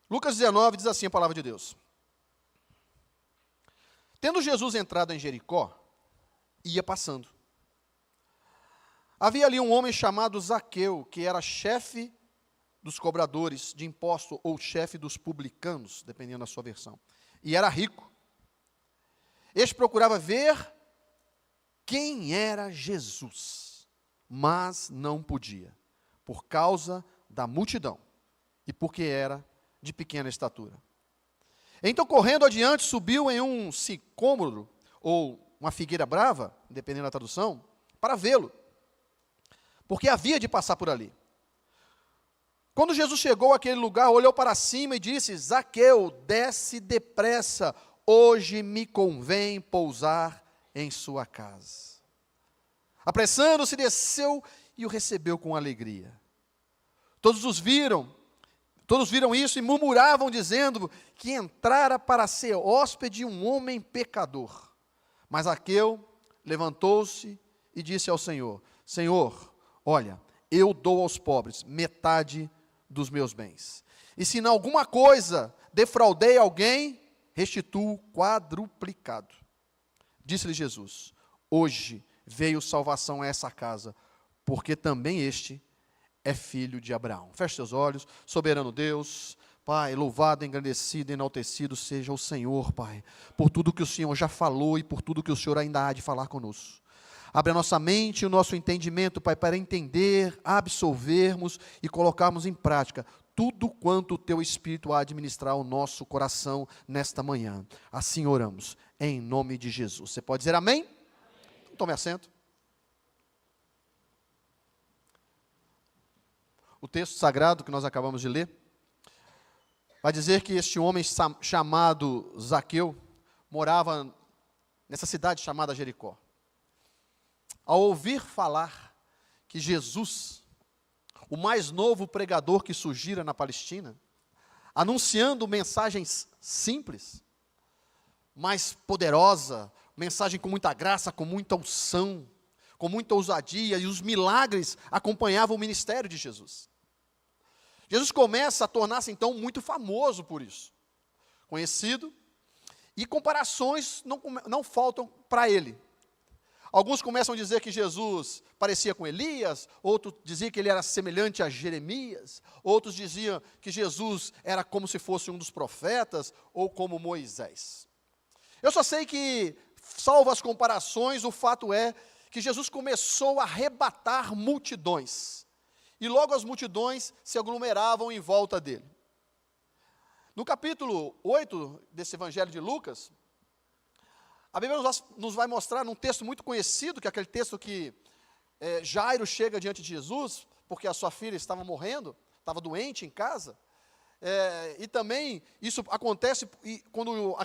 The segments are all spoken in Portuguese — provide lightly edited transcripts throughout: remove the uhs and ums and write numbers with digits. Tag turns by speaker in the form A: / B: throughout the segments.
A: Lucas 19 diz assim a palavra de Deus. Tendo Jesus entrado em Jericó, ia passando. Havia ali um homem chamado Zaqueu, que era chefe dos cobradores de imposto, ou chefe dos publicanos, dependendo da sua versão. E era rico. Este procurava ver quem era Jesus, mas não podia, por causa da multidão, e porque era de pequena estatura. Então, correndo adiante, subiu em um sicômoro, ou uma figueira brava, dependendo da tradução, para vê-lo, porque havia de passar por ali. Quando Jesus chegou àquele lugar, olhou para cima e disse: Zaqueu, desce depressa, hoje me convém pousar em sua casa. Apressando-se, desceu e o recebeu com alegria. Todos viram isso e murmuravam, dizendo que entrara para ser hóspede um homem pecador. Mas Zaqueu levantou-se e disse ao Senhor: Senhor, olha, eu dou aos pobres metade dos meus bens. E se em alguma coisa defraudei alguém, restituo quadruplicado. Disse-lhe Jesus: hoje veio salvação a essa casa, porque também este é filho de Abraão. Feche seus olhos. Soberano Deus, Pai, louvado, engrandecido, enaltecido seja o Senhor, Pai, por tudo que o Senhor já falou e por tudo que o Senhor ainda há de falar conosco. Abre a nossa mente e o nosso entendimento, Pai, para entender, absolvermos e colocarmos em prática tudo quanto o Teu Espírito há de ministrar ao nosso coração nesta manhã. Assim oramos, em nome de Jesus. Você pode dizer amém? Amém. Tome assento. O texto sagrado que nós acabamos de ler vai dizer que este homem chamado Zaqueu morava nessa cidade chamada Jericó. Ao ouvir falar que Jesus, o mais novo pregador que surgira na Palestina, anunciando mensagens simples, mas poderosa, mensagem com muita graça, com muita unção, com muita ousadia, e os milagres acompanhavam o ministério de Jesus. Jesus começa a tornar-se então muito famoso por isso, conhecido, e comparações não faltam para ele. Alguns começam a dizer que Jesus parecia com Elias, outros diziam que ele era semelhante a Jeremias, outros diziam que Jesus era como se fosse um dos profetas, ou como Moisés. Eu só sei que, salvo as comparações, o fato é que Jesus começou a arrebatar multidões, e logo as multidões se aglomeravam em volta dele. No capítulo 8 desse evangelho de Lucas, a Bíblia nos vai mostrar num texto muito conhecido, que é aquele texto que Jairo chega diante de Jesus, porque a sua filha estava morrendo, estava doente em casa, e também isso acontece quando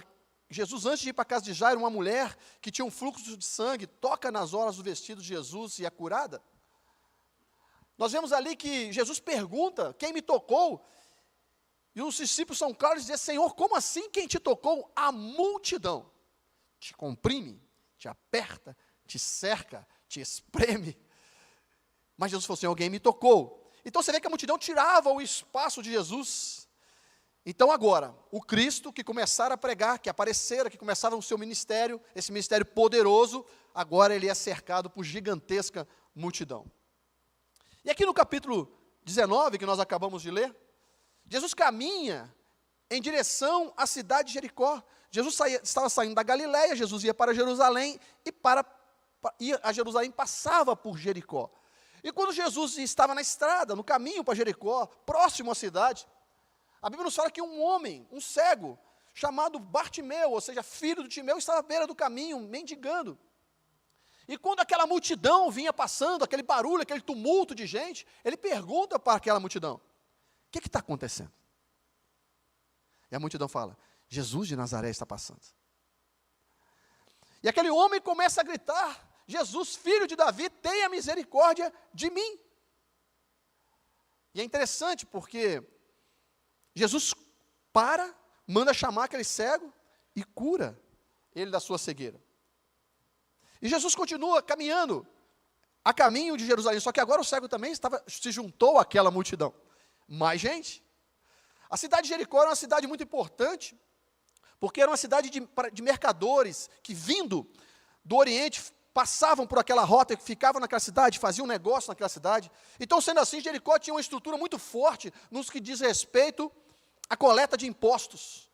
A: Jesus, antes de ir para a casa de Jairo, uma mulher que tinha um fluxo de sangue, toca nas orlas do vestido de Jesus e é curada. Nós vemos ali que Jesus pergunta, quem me tocou? E os discípulos são claros e dizem: Senhor, como assim quem te tocou? A multidão te comprime, te aperta, te cerca, te espreme. Mas Jesus falou assim: alguém me tocou. Então você vê que a multidão tirava o espaço de Jesus. Então agora, o Cristo que começara a pregar, que aparecera, que começava o seu ministério, esse ministério poderoso, agora ele é cercado por gigantesca multidão. E aqui no capítulo 19, que nós acabamos de ler, Jesus caminha em direção à cidade de Jericó. Jesus estava saindo da Galileia, Jesus ia para Jerusalém, e para ir a Jerusalém passava por Jericó. E quando Jesus estava na estrada, no caminho para Jericó, próximo à cidade, a Bíblia nos fala que um homem, um cego, chamado Bartimeu, ou seja, filho de Timeu, estava à beira do caminho, mendigando. E quando aquela multidão vinha passando, aquele barulho, aquele tumulto de gente, ele pergunta para aquela multidão: o que está acontecendo? E a multidão fala: Jesus de Nazaré está passando. E aquele homem começa a gritar: Jesus, filho de Davi, tenha misericórdia de mim. E é interessante porque Jesus manda chamar aquele cego e cura ele da sua cegueira. E Jesus continua caminhando a caminho de Jerusalém, só que agora o cego também se juntou àquela multidão. Mais gente. A cidade de Jericó era uma cidade muito importante, porque era uma cidade de mercadores que, vindo do Oriente, passavam por aquela rota, que ficavam naquela cidade, faziam negócio naquela cidade. Então, sendo assim, Jericó tinha uma estrutura muito forte nos que diz respeito à coleta de impostos,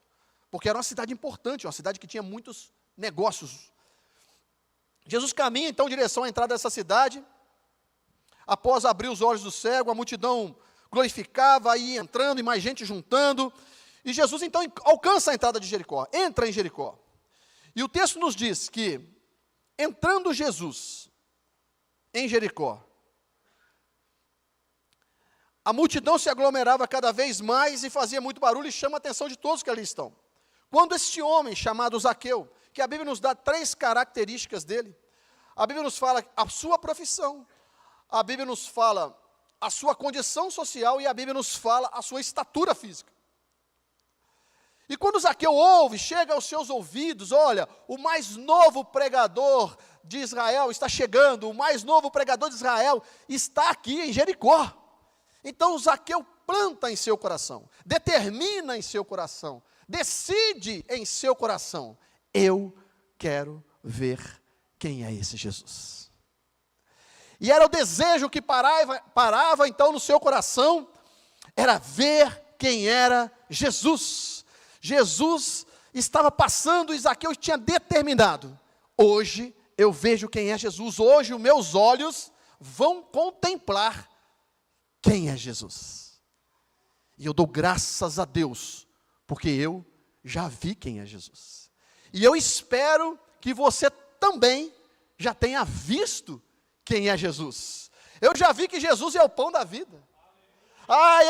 A: porque era uma cidade importante, uma cidade que tinha muitos negócios. Jesus caminha então em direção à entrada dessa cidade. Após abrir os olhos do cego, a multidão glorificava, ia entrando e mais gente juntando. E Jesus então alcança a entrada de Jericó, entra em Jericó. E o texto nos diz que, entrando Jesus em Jericó, a multidão se aglomerava cada vez mais e fazia muito barulho e chama a atenção de todos que ali estão. Quando este homem, chamado Zaqueu, que a Bíblia nos dá 3 características dele, a Bíblia nos fala a sua profissão, a Bíblia nos fala a sua condição social e a Bíblia nos fala a sua estatura física. E quando Zaqueu ouve, chega aos seus ouvidos, olha, o mais novo pregador de Israel está chegando, o mais novo pregador de Israel está aqui em Jericó. Então Zaqueu planta em seu coração, determina em seu coração, decide em seu coração, eu quero ver quem é esse Jesus. E era o desejo que parava então no seu coração, era ver quem era Jesus. Jesus estava passando e Zaqueu tinha determinado, hoje eu vejo quem é Jesus, hoje os meus olhos vão contemplar quem é Jesus. E eu dou graças a Deus, porque eu já vi quem é Jesus. E eu espero que você também já tenha visto quem é Jesus. Eu já vi que Jesus é o pão da vida.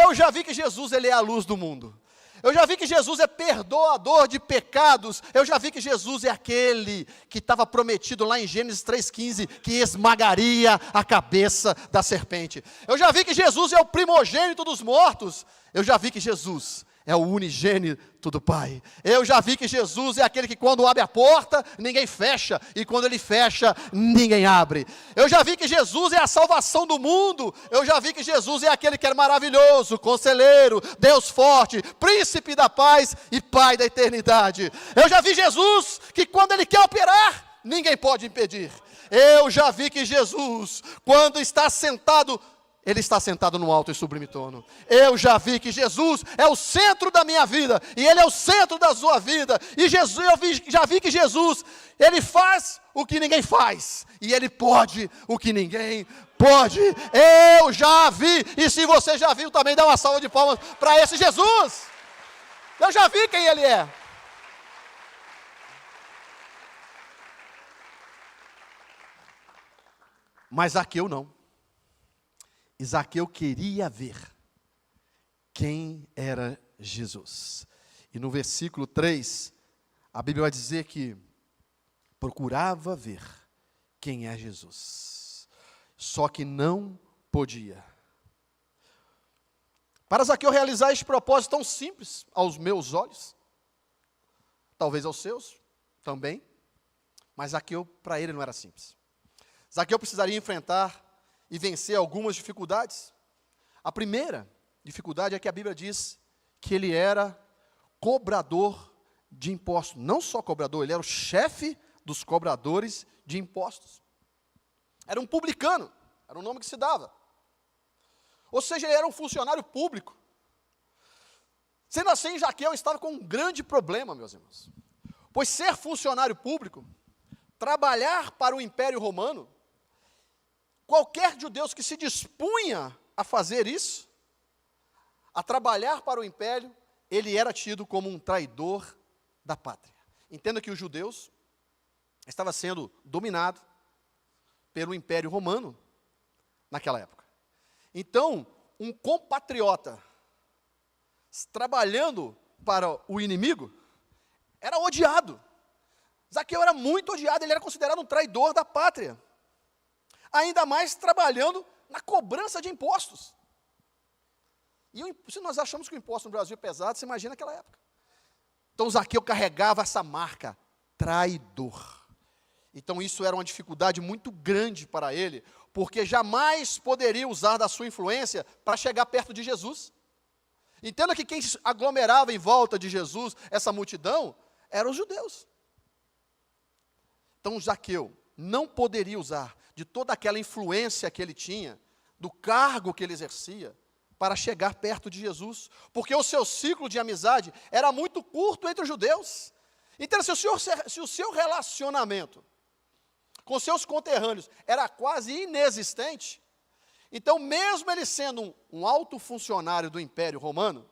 A: Eu já vi que Jesus ele é a luz do mundo. Eu já vi que Jesus é perdoador de pecados. Eu já vi que Jesus é aquele que estava prometido lá em Gênesis 3,15, que esmagaria a cabeça da serpente. Eu já vi que Jesus é o primogênito dos mortos. Eu já vi que Jesus é o unigênito do Pai. Eu já vi que Jesus é aquele que quando abre a porta, ninguém fecha, e quando ele fecha, ninguém abre. Eu já vi que Jesus é a salvação do mundo. Eu já vi que Jesus é aquele que é maravilhoso, conselheiro, Deus forte, príncipe da paz e Pai da eternidade. Eu já vi Jesus que quando ele quer operar, ninguém pode impedir. Eu já vi que Jesus, quando está sentado, ele está sentado no alto e sublime trono. Eu já vi que Jesus é o centro da minha vida, e Ele é o centro da sua vida, e Jesus, já vi que Jesus, Ele faz o que ninguém faz, e Ele pode o que ninguém pode. Eu já vi, e se você já viu também, dá uma salva de palmas para esse Jesus. Eu já vi quem Ele é. Mas Zaqueu não. Zaqueu queria ver quem era Jesus. E no versículo 3, a Bíblia vai dizer que procurava ver quem é Jesus, só que não podia. Para Zaqueu realizar este propósito tão simples aos meus olhos, talvez aos seus também, mas Zaqueu, para ele não era simples. Zaqueu precisaria enfrentar e vencer algumas dificuldades. A primeira dificuldade é que a Bíblia diz que ele era cobrador de impostos. Não só cobrador, ele era o chefe dos cobradores de impostos. Era um publicano, era o nome que se dava. Ou seja, ele era um funcionário público. Sendo assim, Zaqueu estava com um grande problema, meus irmãos. Pois ser funcionário público, trabalhar para o Império Romano, qualquer judeu que se dispunha a fazer isso, a trabalhar para o império, ele era tido como um traidor da pátria. Entenda que os judeus estavam sendo dominados pelo Império Romano naquela época. Então, um compatriota trabalhando para o inimigo era odiado. Zaqueu era muito odiado, ele era considerado um traidor da pátria. Ainda mais trabalhando na cobrança de impostos. E se nós achamos que o imposto no Brasil é pesado, você imagina aquela época. Então Zaqueu carregava essa marca, traidor. Então isso era uma dificuldade muito grande para ele, porque jamais poderia usar da sua influência para chegar perto de Jesus. Entenda que quem se aglomerava em volta de Jesus, essa multidão, eram os judeus. Então Zaqueu não poderia usar de toda aquela influência que ele tinha, do cargo que ele exercia, para chegar perto de Jesus, porque o seu ciclo de amizade era muito curto entre os judeus. Então, se o seu relacionamento com seus conterrâneos era quase inexistente, então, mesmo ele sendo um alto funcionário do Império Romano,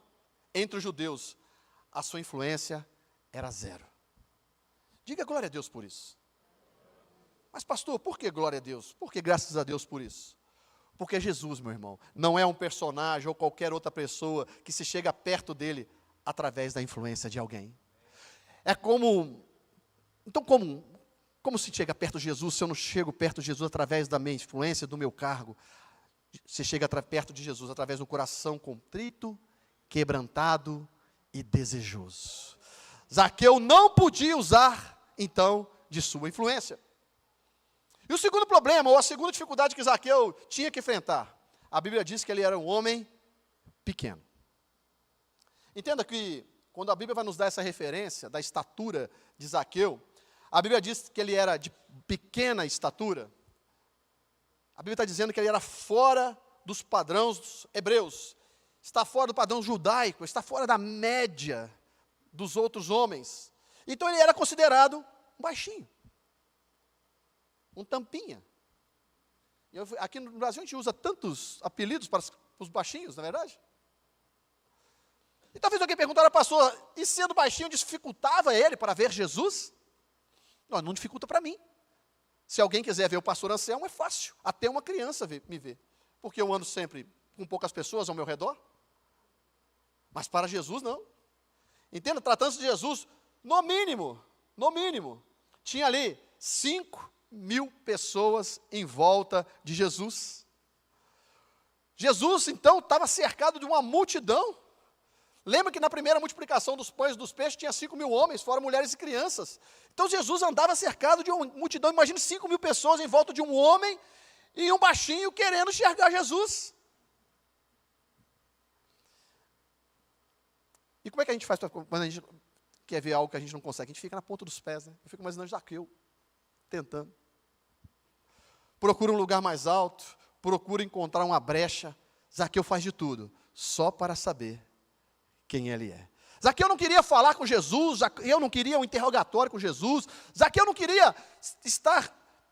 A: entre os judeus, a sua influência era zero. Diga glória a Deus por isso. Mas pastor, por que glória a Deus? Por que graças a Deus por isso? Porque Jesus, meu irmão, não é um personagem ou qualquer outra pessoa que se chega perto dele através da influência de alguém. É como se chega perto de Jesus, se eu não chego perto de Jesus através da minha influência, do meu cargo? Você chega perto de Jesus através do coração contrito, quebrantado e desejoso. Zaqueu não podia usar, então, de sua influência. E o segundo problema, ou a segunda dificuldade que Zaqueu tinha que enfrentar, a Bíblia diz que ele era um homem pequeno. Entenda que, quando a Bíblia vai nos dar essa referência da estatura de Zaqueu, a Bíblia diz que ele era de pequena estatura. A Bíblia está dizendo que ele era fora dos padrões dos hebreus, está fora do padrão judaico, está fora da média dos outros homens. Então ele era considerado um baixinho, um tampinha. Aqui no Brasil a gente usa tantos apelidos para os baixinhos, não é verdade? E talvez alguém perguntasse, pastor, e sendo baixinho dificultava ele para ver Jesus? Não dificulta para mim. Se alguém quiser ver o pastor Anselmo, é fácil, até uma criança me ver, porque eu ando sempre com poucas pessoas ao meu redor, mas para Jesus não. Entenda, tratando-se de Jesus, no mínimo, tinha ali 5.000 pessoas em volta de Jesus. Jesus, então, estava cercado de uma multidão. Lembra que na primeira multiplicação dos pães e dos peixes tinha 5.000 homens, fora mulheres e crianças. Então Jesus andava cercado de uma multidão, imagine 5.000 pessoas em volta de um homem e um baixinho querendo enxergar Jesus. E como é que a gente faz quando a gente quer ver algo que a gente não consegue? A gente fica na ponta dos pés, né? Eu fico imaginando Zaqueu, tentando. Procura um lugar mais alto, procura encontrar uma brecha. Zaqueu faz de tudo, só para saber quem ele é. Zaqueu não queria falar com Jesus, Zaqueu não queria um interrogatório com Jesus, Zaqueu não queria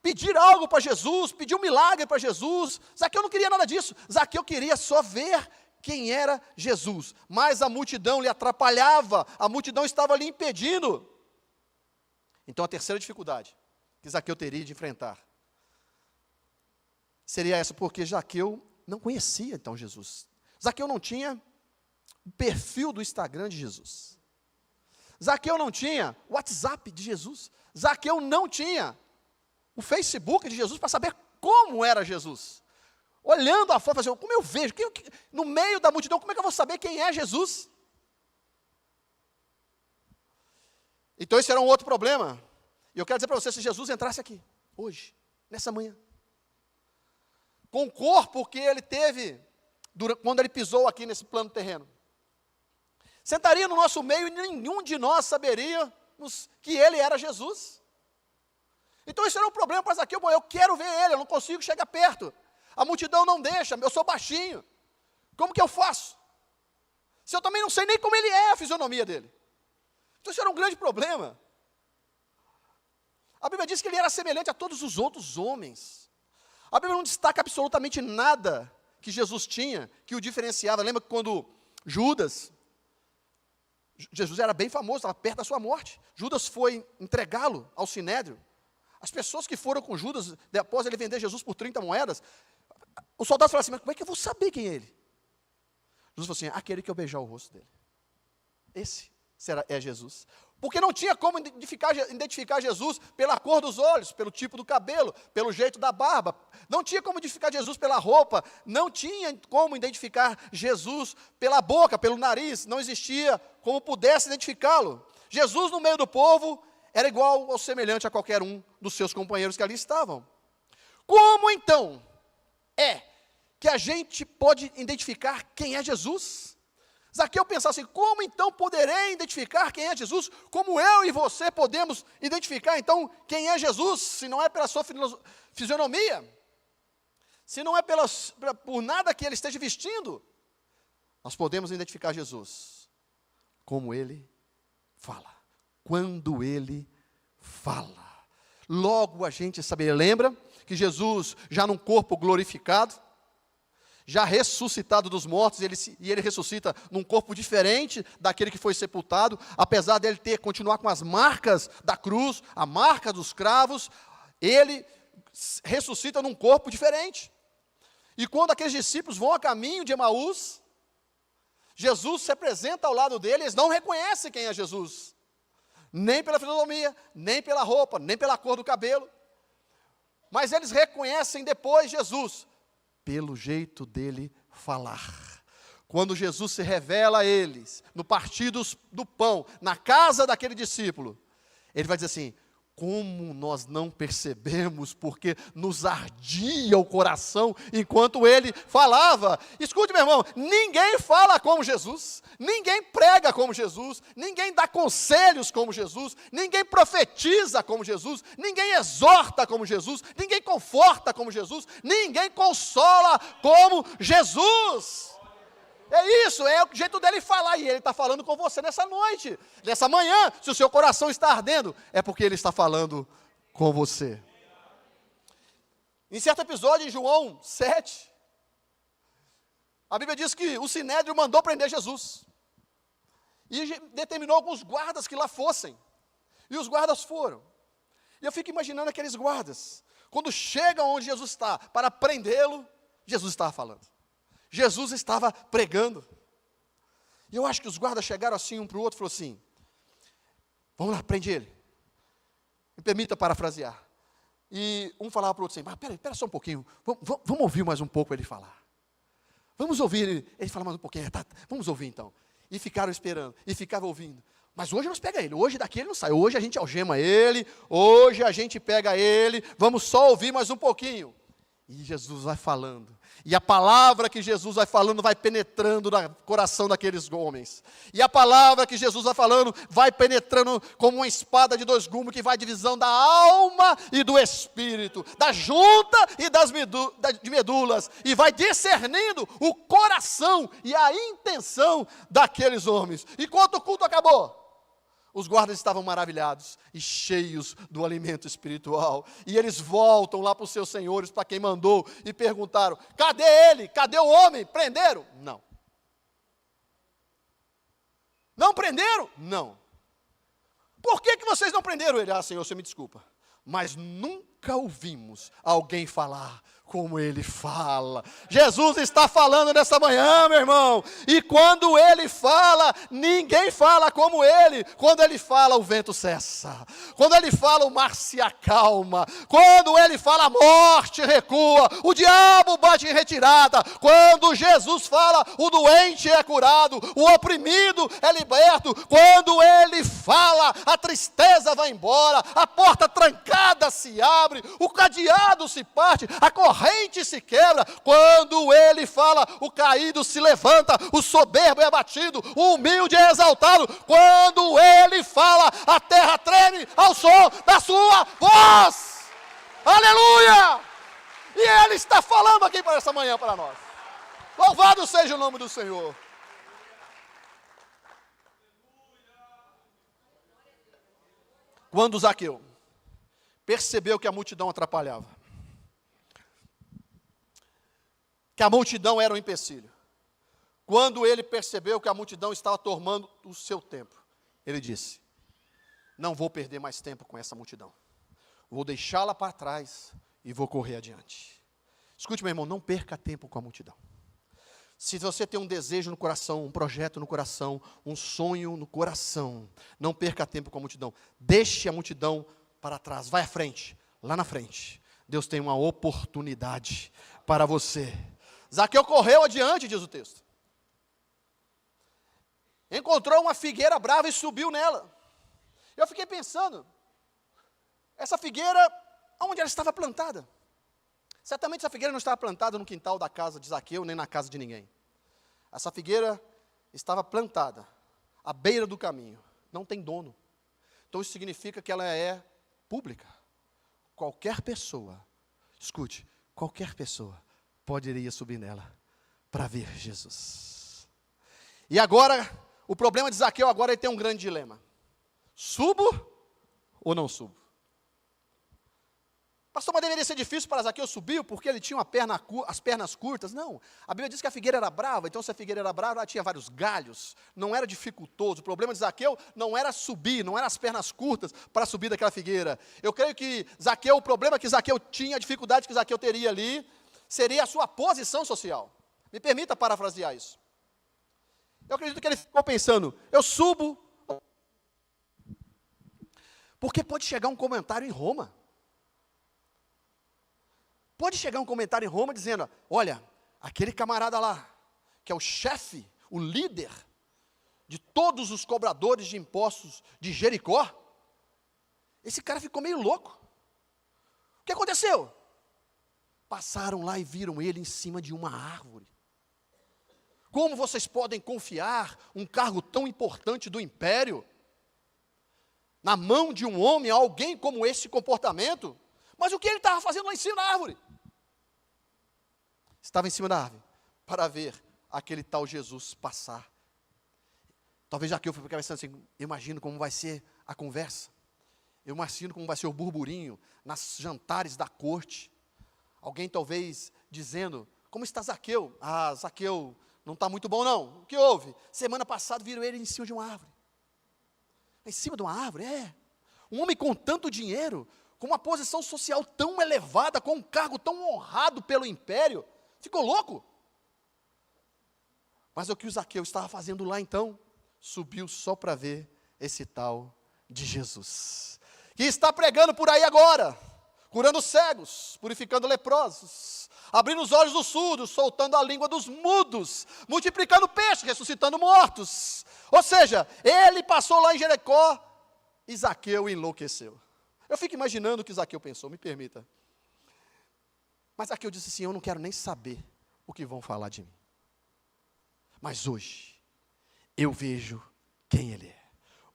A: pedir algo para Jesus, pedir um milagre para Jesus, Zaqueu não queria nada disso, Zaqueu queria só ver quem era Jesus, mas a multidão lhe atrapalhava, a multidão estava lhe impedindo. Então a terceira dificuldade que Zaqueu teria de enfrentar seria essa, porque Zaqueu não conhecia então Jesus. Zaqueu não tinha o perfil do Instagram de Jesus. Zaqueu não tinha o WhatsApp de Jesus. Zaqueu não tinha o Facebook de Jesus para saber como era Jesus. Olhando a foto, assim, como eu vejo, no meio da multidão, como é que eu vou saber quem é Jesus? Então esse era um outro problema. E eu quero dizer para você, se Jesus entrasse aqui, hoje, nessa manhã, com o corpo que ele teve, quando ele pisou aqui nesse plano terreno, sentaria no nosso meio e nenhum de nós saberíamos que ele era Jesus. Então esse era um problema para Zaqueu. Eu quero ver ele, eu não consigo chegar perto. A multidão não deixa, eu sou baixinho. Como que eu faço? Se eu também não sei nem como ele é, a fisionomia dele. Então isso era um grande problema. A Bíblia diz que ele era semelhante a todos os outros homens. A Bíblia não destaca absolutamente nada que Jesus tinha, que o diferenciava. Lembra que quando Jesus era bem famoso, estava perto da sua morte. Judas foi entregá-lo ao Sinédrio. As pessoas que foram com Judas, após ele vender Jesus por 30 moedas, os soldados falaram assim, mas como é que eu vou saber quem é ele? Jesus falou assim, aquele que eu beijar o rosto dele. Esse é Jesus. Porque não tinha como identificar Jesus pela cor dos olhos, pelo tipo do cabelo, pelo jeito da barba. Não tinha como identificar Jesus pela roupa. Não tinha como identificar Jesus pela boca, pelo nariz. Não existia como pudesse identificá-lo. Jesus no meio do povo era igual ou semelhante a qualquer um dos seus companheiros que ali estavam. Como então é que a gente pode identificar quem é Jesus? Zaqueu pensava assim, como então poderei identificar quem é Jesus? Como eu e você podemos identificar então quem é Jesus, se não é pela sua fisionomia? Se não é por nada que ele esteja vestindo? Nós podemos identificar Jesus como ele fala, quando ele fala. Logo a gente sabe, lembra que Jesus já num corpo glorificado, já ressuscitado dos mortos, e ele ressuscita num corpo diferente daquele que foi sepultado, apesar dele continuar com as marcas da cruz, a marca dos cravos, ele ressuscita num corpo diferente. E quando aqueles discípulos vão a caminho de Emaús, Jesus se apresenta ao lado deles, eles não reconhecem quem é Jesus, nem pela fisionomia, nem pela roupa, nem pela cor do cabelo, mas eles reconhecem depois Jesus, pelo jeito dele falar. Quando Jesus se revela a eles, no partir do pão, na casa daquele discípulo, ele vai dizer assim, como nós não percebemos, porque nos ardia o coração enquanto ele falava. Escute, meu irmão, ninguém fala como Jesus, ninguém prega como Jesus, ninguém dá conselhos como Jesus, ninguém profetiza como Jesus, ninguém exorta como Jesus, ninguém conforta como Jesus, ninguém consola como Jesus. É isso, é o jeito dele falar, e ele está falando com você nessa noite, nessa manhã. Se o seu coração está ardendo, é porque ele está falando com você. Em certo episódio, em João 7, a Bíblia diz que o Sinédrio mandou prender Jesus, e determinou alguns guardas que lá fossem, e os guardas foram. E eu fico imaginando aqueles guardas, quando chegam onde Jesus está, para prendê-lo, Jesus estava falando. Jesus estava pregando. E eu acho que os guardas chegaram assim um para o outro e falaram assim, vamos lá, prende ele. Me permita parafrasear. E um falava para o outro assim, mas pera só um pouquinho, vamos ouvir mais um pouco ele falar. Vamos ouvir ele falar mais um pouquinho, vamos ouvir então. E ficaram esperando, e ficavam ouvindo. Mas hoje nós pega ele, hoje daqui ele não sai, hoje a gente algema ele, hoje a gente pega ele, vamos só ouvir mais um pouquinho. E Jesus vai falando. E a palavra que Jesus vai falando vai penetrando no coração daqueles homens. E a palavra que Jesus vai falando vai penetrando como uma espada de dois gumes que vai divisão da alma e do espírito, da junta e de medulas, e vai discernindo o coração e a intenção daqueles homens. E quando o culto acabou, os guardas estavam maravilhados e cheios do alimento espiritual. E eles voltam lá para os seus senhores, para quem mandou, e perguntaram, cadê ele? Cadê o homem? Prenderam? Não. Não prenderam? Não. Por que vocês não prenderam ele? Ah, Senhor, você me desculpa, mas nunca ouvimos alguém falar como ele fala. Jesus está falando nessa manhã, meu irmão, e quando ele fala, ninguém fala como ele. Quando ele fala, o vento cessa. Quando ele fala, o mar se acalma. Quando ele fala, a morte recua, o diabo bate em retirada. Quando Jesus fala, o doente é curado, o oprimido é liberto. Quando ele fala, a tristeza vai embora, a porta trancada se abre, o cadeado se parte, a corrente se quebra. Quando ele fala, o caído se levanta, o soberbo é abatido, o humilde é exaltado. Quando ele fala, a terra treme ao som da sua voz. Aleluia! E ele está falando aqui para essa manhã para nós. Louvado seja o nome do Senhor. Quando Zaqueu percebeu que a multidão atrapalhava, que a multidão era um empecilho, quando ele percebeu que a multidão estava tomando o seu tempo, ele disse, não vou perder mais tempo com essa multidão, vou deixá-la para trás e vou correr adiante. Escute, meu irmão, não perca tempo com a multidão. Se você tem um desejo no coração, um projeto no coração, um sonho no coração, não perca tempo com a multidão, deixe a multidão para trás, vai à frente, lá na frente, Deus tem uma oportunidade para você. Zaqueu correu adiante, diz o texto. Encontrou uma figueira brava e subiu nela. Eu fiquei pensando, essa figueira, onde ela estava plantada? Certamente essa figueira não estava plantada no quintal da casa de Zaqueu, nem na casa de ninguém. Essa figueira estava plantada à beira do caminho, não tem dono. Então isso significa que ela é pública. Qualquer pessoa, escute, qualquer pessoa poderia subir nela para ver Jesus. E agora, o problema de Zaqueu agora ele tem um grande dilema. Subo ou não subo? Pastor, mas deveria ser difícil para Zaqueu subir, porque ele tinha as pernas curtas. Não, a Bíblia diz que a figueira era brava, então se a figueira era brava, ela tinha vários galhos, não era dificultoso. O problema de Zaqueu não era subir, não eram as pernas curtas para subir daquela figueira. Eu creio que Zaqueu, o problema que Zaqueu tinha, a dificuldade que Zaqueu teria ali, seria a sua posição social. Me permita parafrasear isso. Eu acredito que ele ficou pensando, eu subo, porque pode chegar um comentário em Roma. Pode chegar um comentário em Roma dizendo, olha, aquele camarada lá, que é o chefe, o líder de todos os cobradores de impostos de Jericó, esse cara ficou meio louco. O que aconteceu? Passaram lá e viram ele em cima de uma árvore. Como vocês podem confiar um cargo tão importante do império na mão de um homem, alguém como esse comportamento? Mas o que ele estava fazendo lá em cima da árvore? Estava em cima da árvore para ver aquele tal Jesus passar. Talvez Zaqueu foi pensando assim, eu imagino como vai ser a conversa. Eu imagino como vai ser o burburinho nas jantares da corte. Alguém talvez dizendo, como está Zaqueu? Ah, Zaqueu não está muito bom não. O que houve? Semana passada viram ele em cima de uma árvore. Em cima de uma árvore? É. Um homem com tanto dinheiro, com uma posição social tão elevada, com um cargo tão honrado pelo império, ficou louco. Mas o que o Zaqueu estava fazendo lá então? Subiu só para ver esse tal de Jesus, que está pregando por aí agora, curando cegos, purificando leprosos, abrindo os olhos dos surdos, soltando a língua dos mudos, multiplicando peixe, ressuscitando mortos. Ou seja, ele passou lá em Jericó e Zaqueu enlouqueceu. Eu fico imaginando o que Zaqueu pensou, me permita. Mas Zaqueu disse assim, eu não quero nem saber o que vão falar de mim. Mas hoje, eu vejo quem ele é.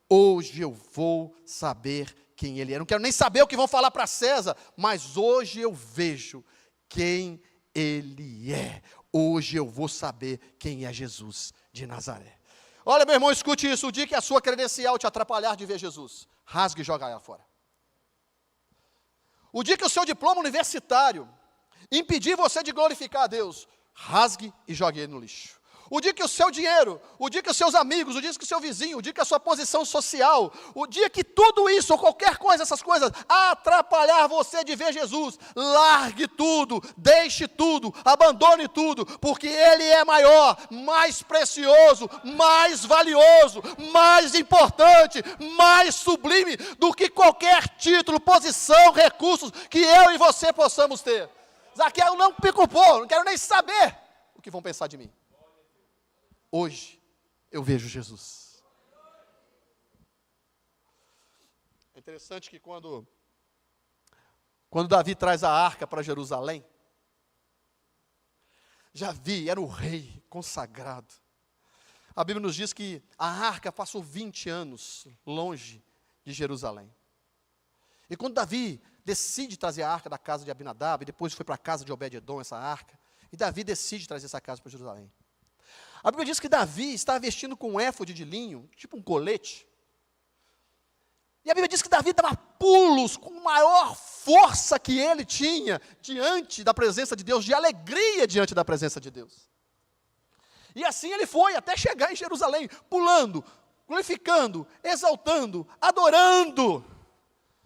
A: Hoje eu vou saber quem ele é. Não quero nem saber o que vão falar para César, mas hoje eu vejo quem ele é. Hoje eu vou saber quem é Jesus de Nazaré. Olha, meu irmão, escute isso. O dia que a sua credencial te atrapalhar de ver Jesus, rasgue e joga ela fora. O dia que o seu diploma universitário impedir você de glorificar a Deus, rasgue e jogue ele no lixo. O dia que o seu dinheiro, o dia que os seus amigos, o dia que o seu vizinho, o dia que a sua posição social, o dia que tudo isso, ou qualquer coisa, essas coisas, atrapalhar você de ver Jesus, largue tudo, deixe tudo, abandone tudo, porque Ele é maior, mais precioso, mais valioso, mais importante, mais sublime do que qualquer título, posição, recursos que eu e você possamos ter. Zaqueu não me culpou, não quero nem saber o que vão pensar de mim. Hoje, eu vejo Jesus. É interessante que quando Davi traz a arca para Jerusalém, Davi era o rei consagrado. A Bíblia nos diz que a arca passou 20 anos longe de Jerusalém. E quando Davi decide trazer a arca da casa de Abinadab, e depois foi para a casa de Obed-edom essa arca, e Davi decide trazer essa casa para Jerusalém. A Bíblia diz que Davi estava vestindo com um éfode de linho, tipo um colete. E a Bíblia diz que Davi dava pulos com maior força que ele tinha diante da presença de Deus, de alegria diante da presença de Deus. E assim ele foi até chegar em Jerusalém, pulando, glorificando, exaltando, adorando.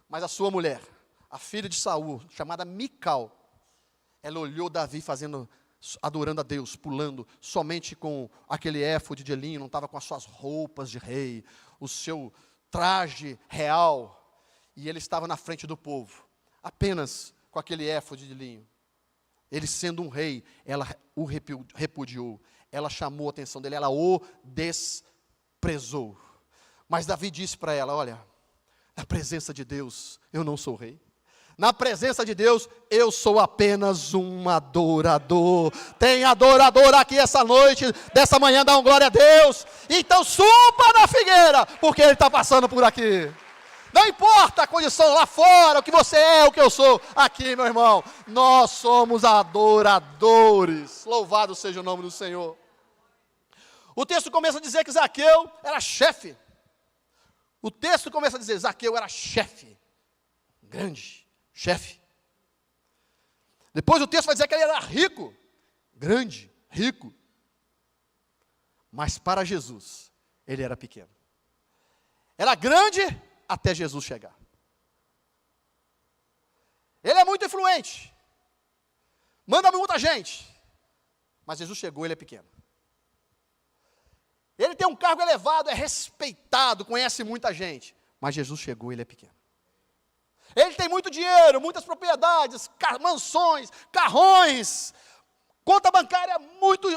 A: Mas a sua mulher, a filha de Saul, chamada Mical, ela olhou Davi adorando a Deus, pulando, somente com aquele éfode de linho, não estava com as suas roupas de rei, o seu traje real, e ele estava na frente do povo, apenas com aquele éfode de linho. Ele sendo um rei, ela o repudiou, ela chamou a atenção dele, ela o desprezou. Mas Davi disse para ela, olha, na presença de Deus, eu não sou rei. Na presença de Deus, eu sou apenas um adorador. Tem adorador aqui essa noite, dessa manhã, dá um glória a Deus. Então suba na figueira, porque Ele está passando por aqui. Não importa a condição lá fora, o que você é, o que eu sou. Aqui, meu irmão, nós somos adoradores. Louvado seja o nome do Senhor. O texto começa a dizer que Zaqueu era chefe. O texto começa a dizer, Zaqueu era chefe. Grande, chefe. Depois o texto vai dizer que ele era rico. Grande, rico. Mas para Jesus, ele era pequeno. Era grande até Jesus chegar. Ele é muito influente. Manda muita gente. Mas Jesus chegou, ele é pequeno. Ele tem um cargo elevado, é respeitado, conhece muita gente. Mas Jesus chegou, ele é pequeno. Ele tem muito dinheiro, muitas propriedades, mansões, carrões, conta bancária muito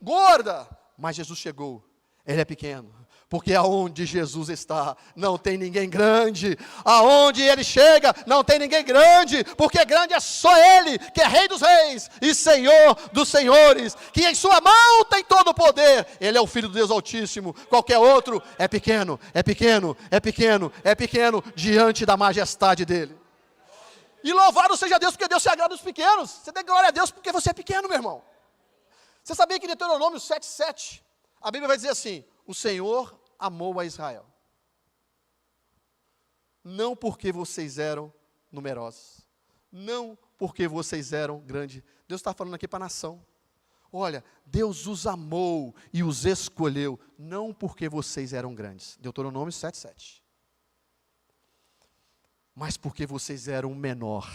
A: gorda. Mas Jesus chegou, ele é pequeno. Porque aonde Jesus está, não tem ninguém grande. Aonde Ele chega, não tem ninguém grande. Porque grande é só Ele, que é Rei dos reis e Senhor dos senhores. Que em sua mão tem todo o poder. Ele é o Filho do Deus Altíssimo. Qualquer outro é pequeno, é pequeno, é pequeno, é pequeno diante da majestade dEle. E louvado seja Deus, porque Deus se agrada dos pequenos. Você dê glória a Deus porque você é pequeno, meu irmão. Você sabia que em Deuteronômio 7:7, a Bíblia vai dizer assim: o Senhor amou a Israel, não porque vocês eram numerosos, não porque vocês eram grandes. Deus está falando aqui para a nação. Olha, Deus os amou e os escolheu, não porque vocês eram grandes. Deuteronômio 7:7. Mas porque vocês eram o menor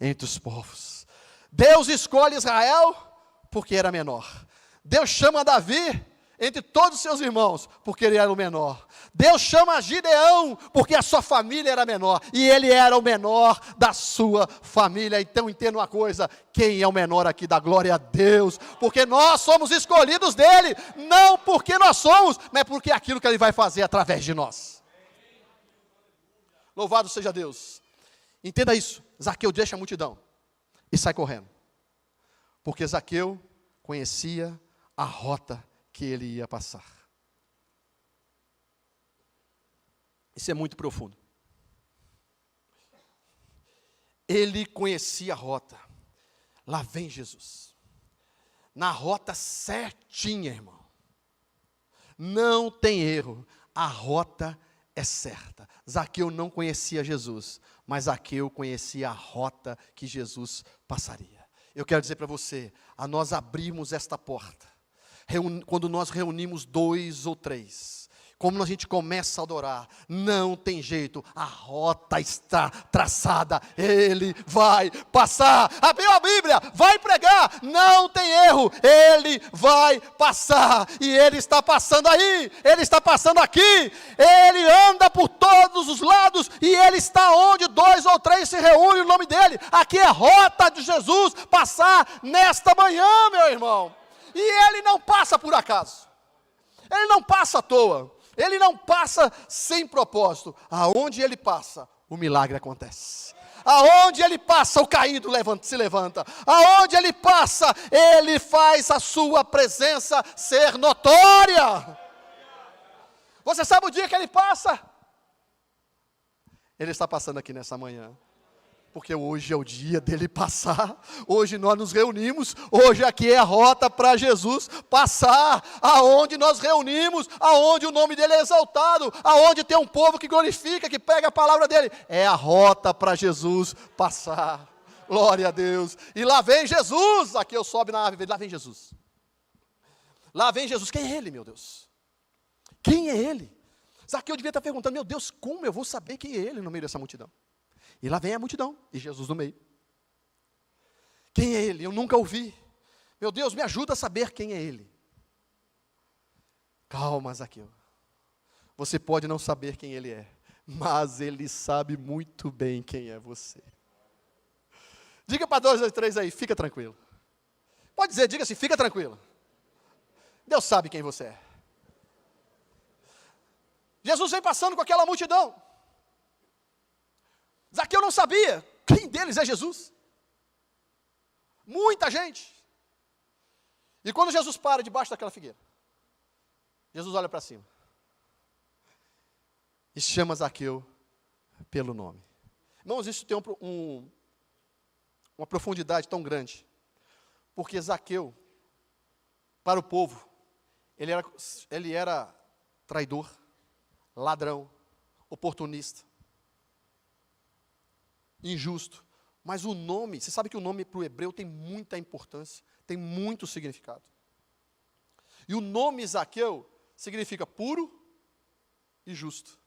A: entre os povos. Deus escolhe Israel porque era menor. Deus chama Davi entre todos os seus irmãos, porque ele era o menor. Deus chama Gideão, porque a sua família era menor, e ele era o menor da sua família. Então entenda uma coisa, quem é o menor aqui? Dá glória a Deus, porque nós somos escolhidos dele, não porque nós somos, mas porque é aquilo que ele vai fazer através de nós. Louvado seja Deus. Entenda isso, Zaqueu deixa a multidão e sai correndo, porque Zaqueu conhecia a rota que ele ia passar. Isso é muito profundo. Ele conhecia a rota. Lá vem Jesus. Na rota certinha, irmão. Não tem erro. A rota é certa. Zaqueu não conhecia Jesus, mas Zaqueu conhecia a rota que Jesus passaria. Eu quero dizer para você, a nós abrirmos esta porta, quando nós reunimos 2 ou 3, como a gente começa a adorar, não tem jeito, a rota está traçada, Ele vai passar. Abriu a Bíblia, vai pregar, não tem erro, Ele vai passar, e Ele está passando aí, Ele está passando aqui, Ele anda por todos os lados, e Ele está onde 2 ou 3 se reúnem no nome dEle. Aqui é a rota de Jesus passar nesta manhã, meu irmão. E Ele não passa por acaso, Ele não passa à toa, Ele não passa sem propósito. Aonde Ele passa, o milagre acontece. Aonde Ele passa, o caído se levanta. Aonde Ele passa, Ele faz a sua presença ser notória. Você sabe o dia que Ele passa? Ele está passando aqui nessa manhã. Porque hoje é o dia dele passar, hoje nós nos reunimos, hoje aqui é a rota para Jesus passar, aonde nós reunimos, aonde o nome dele é exaltado, aonde tem um povo que glorifica, que pega a palavra dele, é a rota para Jesus passar, glória a Deus. E lá vem Jesus, aqui eu sobe na árvore, lá vem Jesus, quem é ele, meu Deus? Quem é ele? Zaqueu devia estar perguntando, meu Deus, como eu vou saber quem é ele no meio dessa multidão? E lá vem a multidão, e Jesus no meio. Quem é ele? Eu nunca ouvi. Meu Deus, me ajuda a saber quem é ele. Calma, Zaqueu. Você pode não saber quem ele é, mas ele sabe muito bem quem é você. Diga para 2 ou 3 aí, fica tranquilo. Pode dizer, diga assim, fica tranquilo. Deus sabe quem você é. Jesus vem passando com aquela multidão. Zaqueu não sabia Quem deles é Jesus? Muita gente. E quando Jesus para debaixo daquela figueira, Jesus olha para cima e chama Zaqueu pelo nome. Irmãos, isso tem uma profundidade tão grande, porque Zaqueu, para o povo, ele era traidor, ladrão, oportunista, injusto. Mas o nome, você sabe que o nome para o hebreu tem muita importância, tem muito significado. E o nome Zaqueu significa puro e justo.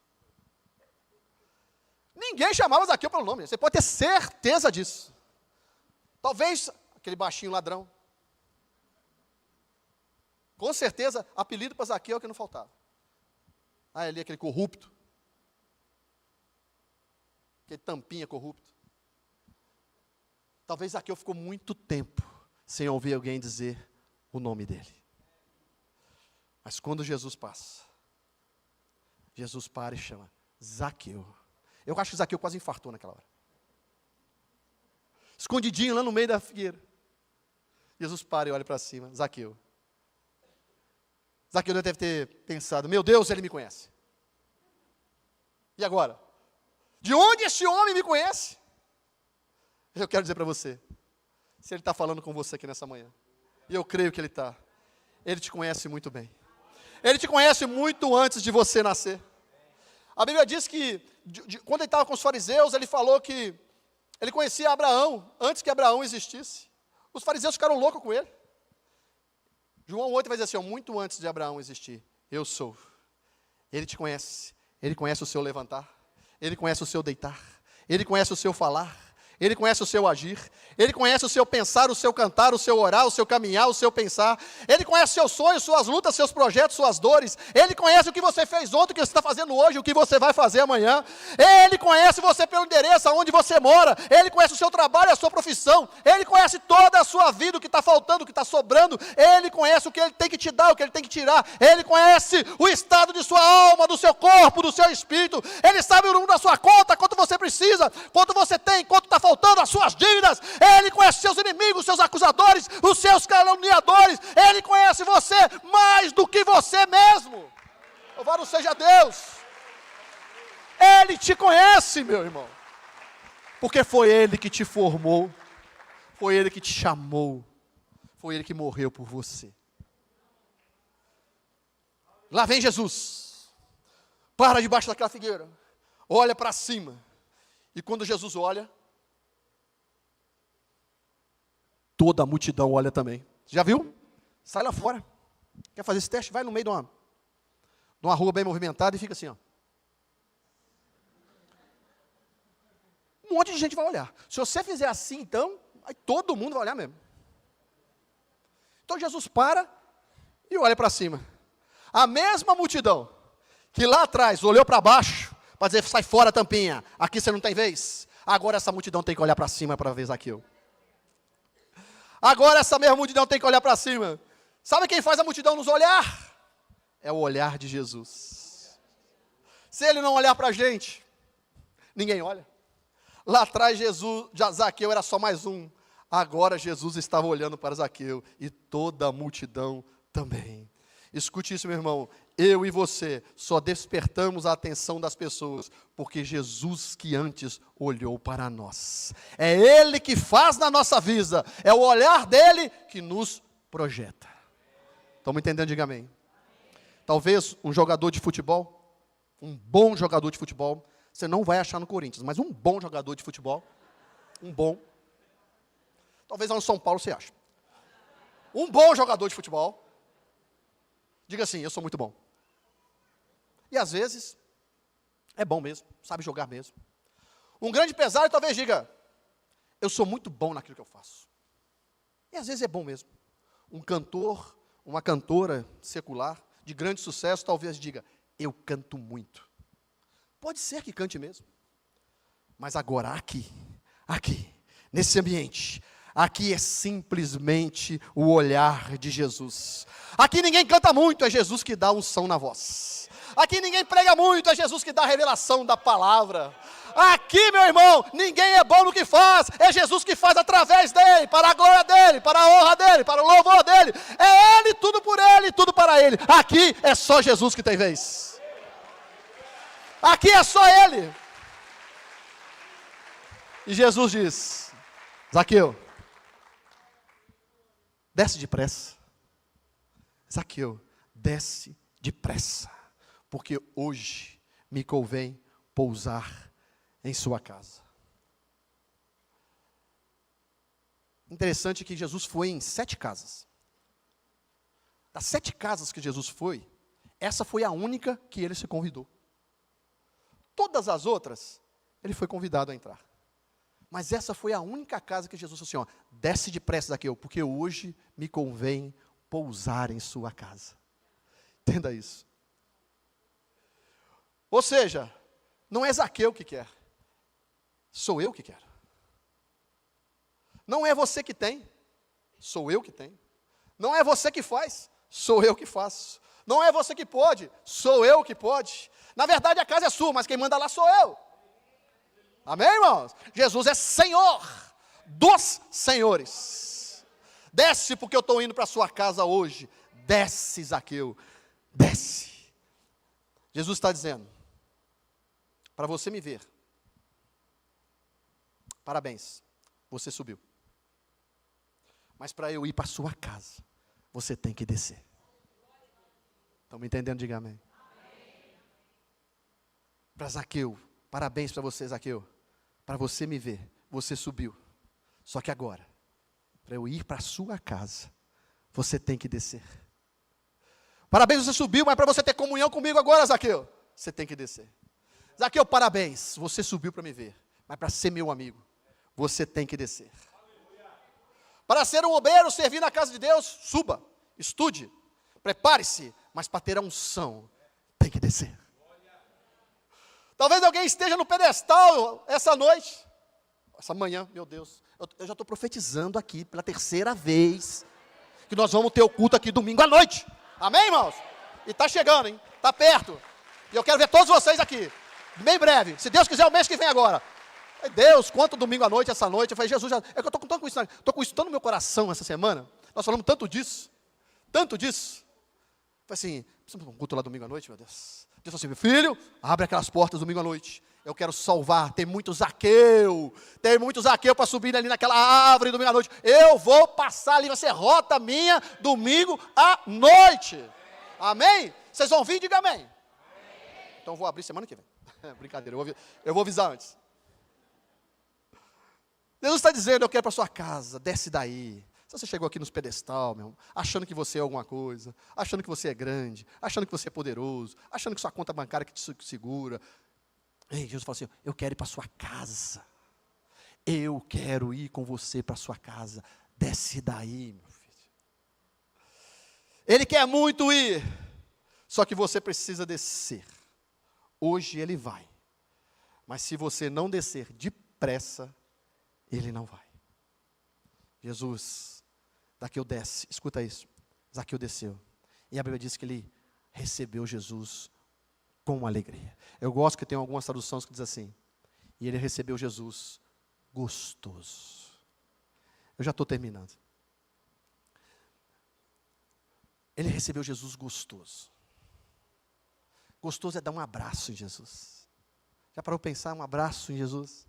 A: Ninguém chamava Zaqueu pelo nome, você pode ter certeza disso. Talvez aquele baixinho ladrão. Com certeza, apelido para Zaqueu é o que não faltava. Ali aquele corrupto. Aquele tampinha corrupto. Talvez Zaqueu ficou muito tempo sem ouvir alguém dizer o nome dele. Mas quando Jesus passa, Jesus para e chama Zaqueu. Eu acho que Zaqueu quase infartou naquela hora. Escondidinho lá no meio da figueira. Jesus para e olha para cima. Zaqueu. Zaqueu deve ter pensado, meu Deus, ele me conhece. E agora? De onde este homem me conhece? Eu quero dizer para você, se ele está falando com você aqui nessa manhã, e eu creio que ele está, ele te conhece muito bem. Ele te conhece muito antes de você nascer. A Bíblia diz que, quando ele estava com os fariseus, ele falou que ele conhecia Abraão, antes que Abraão existisse. Os fariseus ficaram loucos com ele. João 8 vai dizer assim, muito antes de Abraão existir, eu sou. Ele te conhece, ele conhece o seu levantar, ele conhece o seu deitar, ele conhece o seu falar, ele conhece o seu agir, ele conhece o seu pensar, o seu cantar, o seu orar, o seu caminhar, o seu pensar, ele conhece seus sonhos, suas lutas, seus projetos, suas dores, ele conhece o que você fez ontem, o que você está fazendo hoje, o que você vai fazer amanhã, ele conhece você pelo endereço, aonde você mora, ele conhece o seu trabalho, a sua profissão, ele conhece toda a sua vida, o que está faltando, o que está sobrando, ele conhece o que ele tem que te dar, o que ele tem que tirar, ele conhece o estado de sua alma, do seu corpo, do seu espírito, ele sabe o número da sua conta, quanto você precisa, quanto você tem, quanto está faltando, as suas dívidas, ele conhece seus inimigos, seus acusadores, os seus caluniadores, ele conhece você mais do que você mesmo. Louvado seja Deus. Ele te conhece, meu irmão, porque foi ele que te formou, foi ele que te chamou, foi ele que morreu por você. Lá vem Jesus, para debaixo daquela figueira, olha para cima, e quando Jesus olha, toda a multidão olha também. Já viu? Sai lá fora. Quer fazer esse teste? Vai no meio de uma rua bem movimentada e fica assim, ó. Um monte de gente vai olhar. Se você fizer assim, então, aí todo mundo vai olhar mesmo. Então Jesus para e olha para cima. A mesma multidão que lá atrás olhou para baixo para dizer, sai fora, tampinha, aqui você não tem vez. Agora essa multidão tem que olhar para cima para ver Zaqueu. Agora essa mesma multidão tem que olhar para cima. Sabe quem faz a multidão nos olhar? É o olhar de Jesus. Se ele não olhar para a gente, ninguém olha. Lá atrás Zaqueu era só mais um. Agora Jesus estava olhando para Zaqueu e toda a multidão também. Escute isso, meu irmão. Eu e você só despertamos a atenção das pessoas porque Jesus que antes olhou para nós. É Ele que faz na nossa vida. É o olhar dEle que nos projeta. Estamos entendendo? Diga amém. Talvez um jogador de futebol, um bom jogador de futebol, você não vai achar no Corinthians, mas um bom jogador de futebol, um bom, talvez lá no São Paulo você ache. Um bom jogador de futebol, diga assim, eu sou muito bom. E às vezes, é bom mesmo, sabe jogar mesmo. Um grande empresário talvez diga, eu sou muito bom naquilo que eu faço. E às vezes é bom mesmo. Um cantor, uma cantora secular, de grande sucesso, talvez diga, eu canto muito. Pode ser que cante mesmo. Mas agora, aqui, nesse ambiente, aqui é simplesmente o olhar de Jesus. Aqui ninguém canta muito, é Jesus que dá unção na voz. Aqui ninguém prega muito, é Jesus que dá a revelação da palavra. Aqui, meu irmão, ninguém é bom no que faz. É Jesus que faz através dele, para a glória dele, para a honra dele, para o louvor dele. É ele, tudo por ele, tudo para ele. Aqui é só Jesus que tem vez. Aqui é só ele. E Jesus diz: Zaqueu, desce depressa. Zaqueu, desce depressa, porque hoje me convém pousar em sua casa. Interessante que Jesus foi em 7 casas. Das 7 casas que Jesus foi, essa foi a única que ele se convidou. Todas as outras, ele foi convidado a entrar. Mas essa foi a única casa que Jesus disse assim, ó, desce depressa, Zaqueu, porque hoje me convém pousar em sua casa. Entenda isso. Ou seja, não é Zaqueu que quer, sou eu que quero. Não é você que tem, sou eu que tenho. Não é você que faz, sou eu que faço. Não é você que pode, sou eu que pode. Na verdade a casa é sua, mas quem manda lá sou eu. Amém, irmãos? Jesus é Senhor dos senhores. Desce porque eu estou indo para a sua casa hoje. Desce, Zaqueu, desce. Jesus está dizendo, para você me ver, parabéns, você subiu. Mas para eu ir para a sua casa, você tem que descer. Estão me entendendo? Diga amém. Para Zaqueu, parabéns para você, Zaqueu. Para você me ver, você subiu. Só que agora, para eu ir para a sua casa, você tem que descer. Parabéns, você subiu, mas para você ter comunhão comigo agora, Zaqueu, você tem que descer. Zaqueu, parabéns, você subiu para me ver, mas para ser meu amigo, você tem que descer. Para ser um obreiro, servir na casa de Deus, suba, estude, prepare-se, mas para ter a unção, tem que descer. Talvez alguém esteja no pedestal essa noite, essa manhã, meu Deus, eu já estou profetizando aqui pela 3ª vez, que nós vamos ter o culto aqui domingo à noite, amém, irmãos? E está chegando, hein? Está perto, e eu quero ver todos vocês aqui, bem breve, se Deus quiser o mês que vem agora. Deus, quanto domingo à noite, essa noite, eu falei, Jesus, é que eu estou com isso, estou com isso tanto no meu coração essa semana, nós falamos tanto disso, falei assim, precisamos de um culto lá domingo à noite, meu Deus. Deus falou assim, meu filho, abre aquelas portas domingo à noite, eu quero salvar, tem muito Zaqueu para subir ali naquela árvore domingo à noite, eu vou passar ali, vai ser rota minha, domingo à noite, amém? Vocês vão vir, diga amém. Então eu vou abrir semana que vem, brincadeira, eu vou avisar antes. Jesus está dizendo, eu quero para sua casa, desce daí. Se você chegou aqui nos pedestal, meu irmão, achando que você é alguma coisa, achando que você é grande, achando que você é poderoso, achando que sua conta bancária que te segura. Ei, Jesus fala assim, eu quero ir para sua casa. Eu quero ir com você para sua casa. Desce daí, meu filho. Ele quer muito ir, só que você precisa descer. Hoje ele vai. Mas se você não descer depressa, ele não vai. Jesus, Zaqueu desce, escuta isso, Zaqueu desceu, e a Bíblia diz que ele recebeu Jesus com alegria. Eu gosto que tem algumas traduções que diz assim, e ele recebeu Jesus gostoso. Eu já estou terminando. Ele recebeu Jesus gostoso. Gostoso é dar um abraço em Jesus. Já parou para pensar um abraço em Jesus?